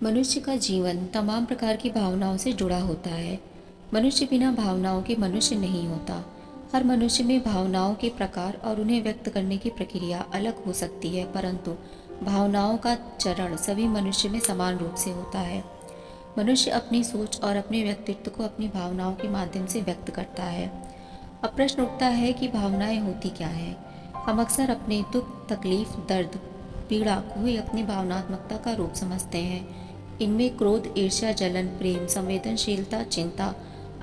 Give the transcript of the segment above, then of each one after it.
मनुष्य का जीवन तमाम प्रकार की भावनाओं से जुड़ा होता है। मनुष्य बिना भावनाओं के मनुष्य नहीं होता। हर मनुष्य में भावनाओं के प्रकार और उन्हें व्यक्त करने की प्रक्रिया अलग हो सकती है, परंतु भावनाओं का चरण सभी मनुष्य में समान रूप से होता है। मनुष्य अपनी सोच और अपने व्यक्तित्व को अपनी भावनाओं के माध्यम से व्यक्त करता है। अब प्रश्न उठता है कि भावनाएं होती क्या हैं? हम अक्सर अपने दुख, तकलीफ, दर्द, पीड़ा को ही अपनी भावनात्मकता का रूप समझते हैं। इनमें क्रोध, ईर्ष्या, जलन, प्रेम, संवेदनशीलता, चिंता,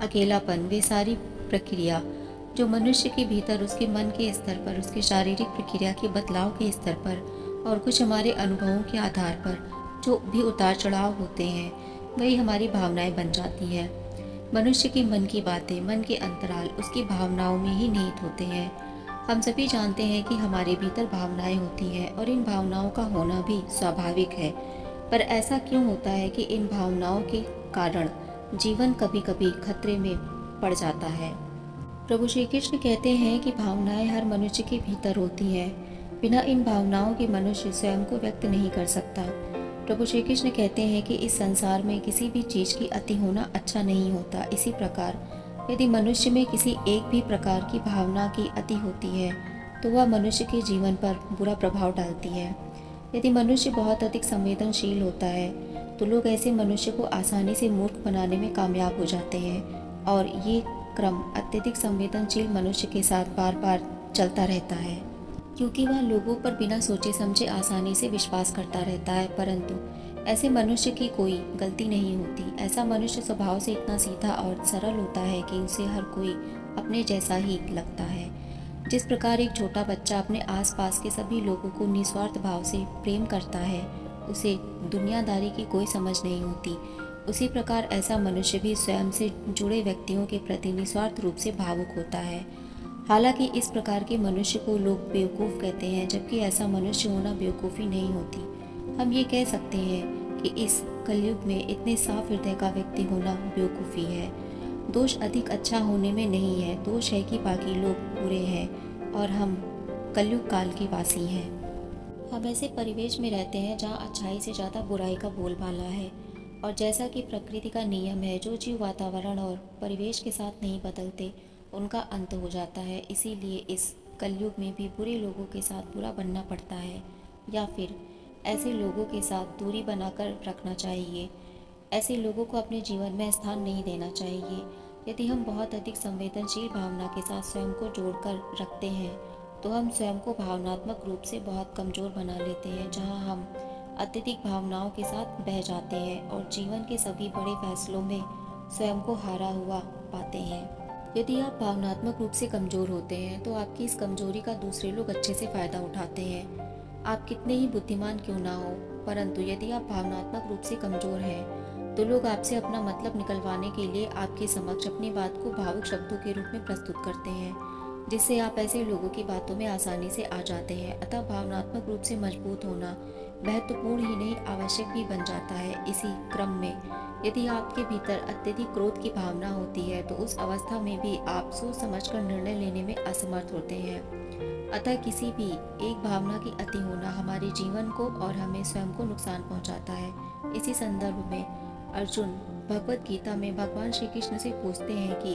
अकेलापन, वे सारी प्रक्रिया जो मनुष्य के भीतर उसके मन के स्तर पर, उसके शारीरिक प्रक्रिया के बदलाव के स्तर पर और कुछ हमारे अनुभवों के आधार पर जो भी उतार चढ़ाव होते हैं, वही हमारी भावनाएं बन जाती हैं। मनुष्य के मन की बातें, मन के अंतराल उसकी भावनाओं में ही निहित होते हैं। हम सभी जानते हैं कि हमारे भीतर भावनाएं होती हैं और इन भावनाओं का होना भी स्वाभाविक है। पर ऐसा क्यों होता है कि इन भावनाओं के कारण जीवन कभी कभी खतरे में पड़ जाता है? प्रभु श्री कृष्ण कहते हैं कि भावनाएं हर मनुष्य के भीतर होती हैं। बिना इन भावनाओं के मनुष्य स्वयं को व्यक्त नहीं कर सकता। प्रभु श्री कृष्ण कहते हैं कि इस संसार में किसी भी चीज की अति होना अच्छा नहीं होता। इसी प्रकार यदि मनुष्य में किसी एक भी प्रकार की भावना की अति होती है तो वह मनुष्य के जीवन पर बुरा प्रभाव डालती है। यदि मनुष्य बहुत अधिक संवेदनशील होता है तो लोग ऐसे मनुष्य को आसानी से मूर्ख बनाने में कामयाब हो जाते हैं और ये क्रम अत्यधिक संवेदनशील मनुष्य के साथ बार बार चलता रहता है, क्योंकि वह लोगों पर बिना सोचे समझे आसानी से विश्वास करता रहता है। परंतु ऐसे मनुष्य की कोई गलती नहीं होती। ऐसा मनुष्य स्वभाव से इतना सीधा और सरल होता है कि उसे हर कोई अपने जैसा ही लगता है। जिस प्रकार एक छोटा बच्चा अपने आसपास के सभी लोगों को निस्वार्थ भाव से प्रेम करता है, उसे दुनियादारी की कोई समझ नहीं होती, उसी प्रकार ऐसा मनुष्य भी स्वयं से जुड़े व्यक्तियों के प्रति निस्वार्थ रूप से भावुक होता है। हालांकि इस प्रकार के मनुष्य को लोग बेवकूफ़ कहते हैं, जबकि ऐसा मनुष्य होना बेवकूफ़ी नहीं होती। हम ये कह सकते हैं कि इस कलयुग में इतने साफ हृदय का व्यक्ति होना बेवकूफ़ी है। दोष अधिक अच्छा होने में नहीं है, दोष है कि बाकी लोग बुरे हैं और हम कलयुग काल के वासी हैं। हम ऐसे परिवेश में रहते हैं जहाँ अच्छाई से ज़्यादा बुराई का बोलबाला है, और जैसा कि प्रकृति का नियम है, जो जीव वातावरण और परिवेश के साथ नहीं बदलते उनका अंत हो जाता है। इसीलिए इस कलयुग में भी बुरे लोगों के साथ बुरा बनना पड़ता है, या फिर ऐसे लोगों के साथ दूरी बनाकर रखना चाहिए। ऐसे लोगों को अपने जीवन में स्थान नहीं देना चाहिए। यदि हम बहुत अधिक संवेदनशील भावना के साथ स्वयं को जोड़कर रखते हैं तो हम स्वयं को भावनात्मक रूप से बहुत कमज़ोर बना लेते हैं, जहां हम अत्यधिक भावनाओं के साथ बह जाते हैं और जीवन के सभी बड़े फैसलों में स्वयं को हारा हुआ पाते हैं। यदि आप भावनात्मक रूप से कमज़ोर होते हैं तो आपकी इस कमज़ोरी का दूसरे लोग अच्छे से फ़ायदा उठाते हैं। आप कितने ही बुद्धिमान क्यों ना हो, परंतु यदि आप भावनात्मक रूप से कमज़ोर हैं तो लोग आपसे अपना मतलब निकलवाने के लिए आपके समक्ष अपनी बात को भावुक शब्दों के रूप में प्रस्तुत करते हैं, जिससे आप ऐसे लोगों की बातों में आसानी से आ जाते हैं। अतः भावनात्मक रूप से मजबूत होना महत्वपूर्ण ही नहीं, आवश्यक भी बन जाता है। इसी क्रम में यदि आपके भीतर अत्यधिक क्रोध की भावना होती है तो उस अवस्था में भी आप सोच समझकर निर्णय लेने में असमर्थ होते हैं। अतः किसी भी एक भावना की अति होना हमारे जीवन को और हमें स्वयं को नुकसान पहुंचाता है। इसी संदर्भ में अर्जुन भगवत गीता में भगवान श्री कृष्ण से पूछते हैं कि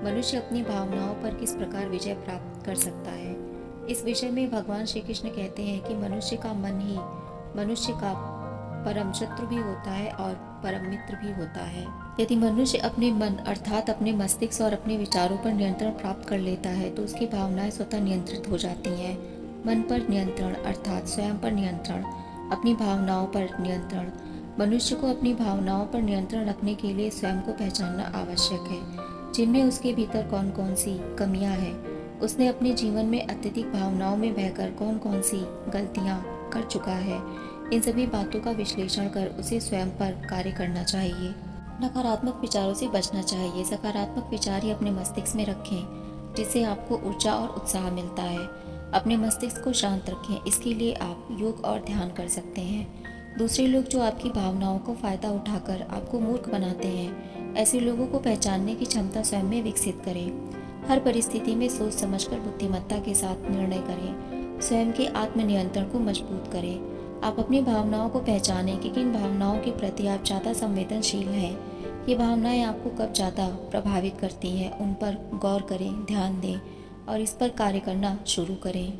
मनुष्य अपनी भावनाओं पर किस प्रकार विजय प्राप्त कर सकता है। इस विषय में भगवान श्री कृष्ण कहते हैं कि मनुष्य का मन ही मनुष्य का परम शत्रु भी होता है और परम मित्र भी होता है। यदि मनुष्य अपने मन अर्थात अपने मस्तिष्क और अपने विचारों पर नियंत्रण प्राप्त कर लेता है तो उसकी भावनाएं स्वतः नियंत्रित हो जाती हैं। मन पर नियंत्रण अर्थात स्वयं पर नियंत्रण, अपनी भावनाओं पर नियंत्रण। मनुष्य को अपनी भावनाओं पर नियंत्रण रखने के लिए स्वयं को पहचानना आवश्यक है, जिनमें उसके भीतर कौन कौन सी कमियां हैं, उसने अपने जीवन में अत्यधिक भावनाओं में बहकर कौन कौन सी गलतियां कर चुका है। इन सभी बातों का विश्लेषण कर उसे स्वयं पर कार्य करना चाहिए। नकारात्मक विचारों से बचना चाहिए। सकारात्मक विचार ही अपने मस्तिष्क में रखें, जिससे आपको ऊर्जा और उत्साह मिलता है। अपने मस्तिष्क को शांत रखें, इसके लिए आप योग और ध्यान कर सकते हैं। दूसरे लोग जो आपकी भावनाओं को फ़ायदा उठाकर आपको मूर्ख बनाते हैं, ऐसे लोगों को पहचानने की क्षमता स्वयं में विकसित करें। हर परिस्थिति में सोच समझकर बुद्धिमत्ता के साथ निर्णय करें। स्वयं के आत्मनियंत्रण को मजबूत करें। आप अपनी भावनाओं को पहचानें कि किन भावनाओं के प्रति आप ज़्यादा संवेदनशील हैं। ये भावनाएं आपको कब ज़्यादा प्रभावित करती हैं, उन पर गौर करें, ध्यान दें और इस पर कार्य करना शुरू करें।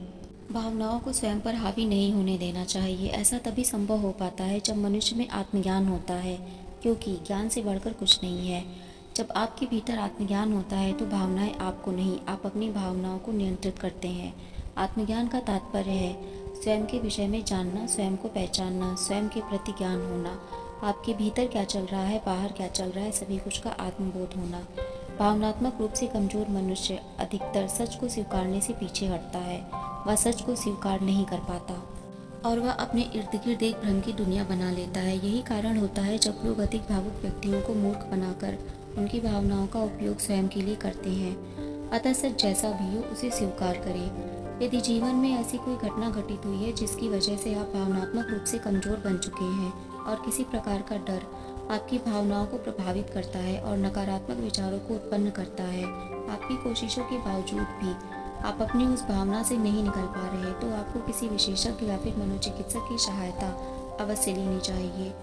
भावनाओं को स्वयं पर हावी नहीं होने देना चाहिए। ऐसा तभी संभव हो पाता है जब मनुष्य में आत्मज्ञान होता है, क्योंकि ज्ञान से बढ़कर कुछ नहीं है। जब आपके भीतर आत्मज्ञान होता है तो भावनाएं आपको नहीं, आप अपनी भावनाओं को नियंत्रित करते हैं। आत्मज्ञान का तात्पर्य है स्वयं के विषय में जानना, स्वयं को पहचानना, स्वयं के प्रति ज्ञान होना। आपके भीतर क्या चल रहा है, बाहर क्या चल रहा है, सभी कुछ का आत्मबोध होना। भावनात्मक रूप से कमजोर मनुष्य अधिकतर सच को स्वीकारने से पीछे हटता है। वह सच को स्वीकार नहीं कर पाता और वह अपने इर्द गिर्द एक भ्रम की दुनिया बना लेता है। यही कारण होता है जब लोग अधिक भावुक व्यक्तियों को मूर्ख बनाकर उनकी भावनाओं का उपयोग स्वयं के लिए करते हैं। अतः सच जैसा भी हो उसे स्वीकार करें। यदि जीवन में ऐसी कोई घटना घटित हुई है जिसकी वजह से आप भावनात्मक रूप से कमजोर बन चुके हैं और किसी प्रकार का डर आपकी भावनाओं को प्रभावित करता है और नकारात्मक विचारों को उत्पन्न करता है, आपकी कोशिशों के बावजूद भी आप अपनी उस भावना से नहीं निकल पा रहे, तो आपको किसी विशेषज्ञ या फिर मनोचिकित्सक की सहायता अवश्य लेनी चाहिए।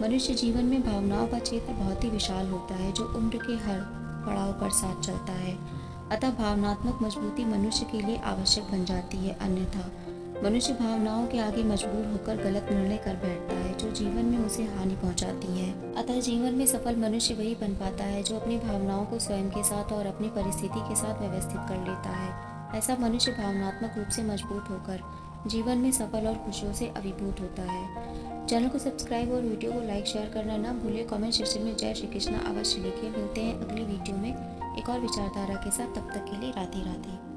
मनुष्य जीवन में भावनाओं का क्षेत्र बहुत ही विशाल होता है जो उम्र के हर पड़ाव पर साथ चलता है। अतः भावनात्मक मजबूती मनुष्य के लिए आवश्यक बन जाती है, अन्यथा मनुष्य भावनाओं के आगे मजबूर होकर गलत निर्णय कर बैठता है जो जीवन में उसे हानि पहुंचाती है। अतः जीवन में सफल मनुष्य वही बन पाता है जो अपनी भावनाओं को स्वयं के साथ और अपनी परिस्थिति के साथ व्यवस्थित कर लेता है। ऐसा मनुष्य भावनात्मक रूप से मजबूत होकर जीवन में सफल और खुशियों से अभिभूत होता है। चैनल को सब्सक्राइब और वीडियो को लाइक शेयर करना ना भूलिए। कमेंट सेक्शन में जय श्री कृष्णा अवश्य लिखिए। मिलते हैं अगली वीडियो में एक और विचारधारा के साथ। तब तक के लिए राधे राधे।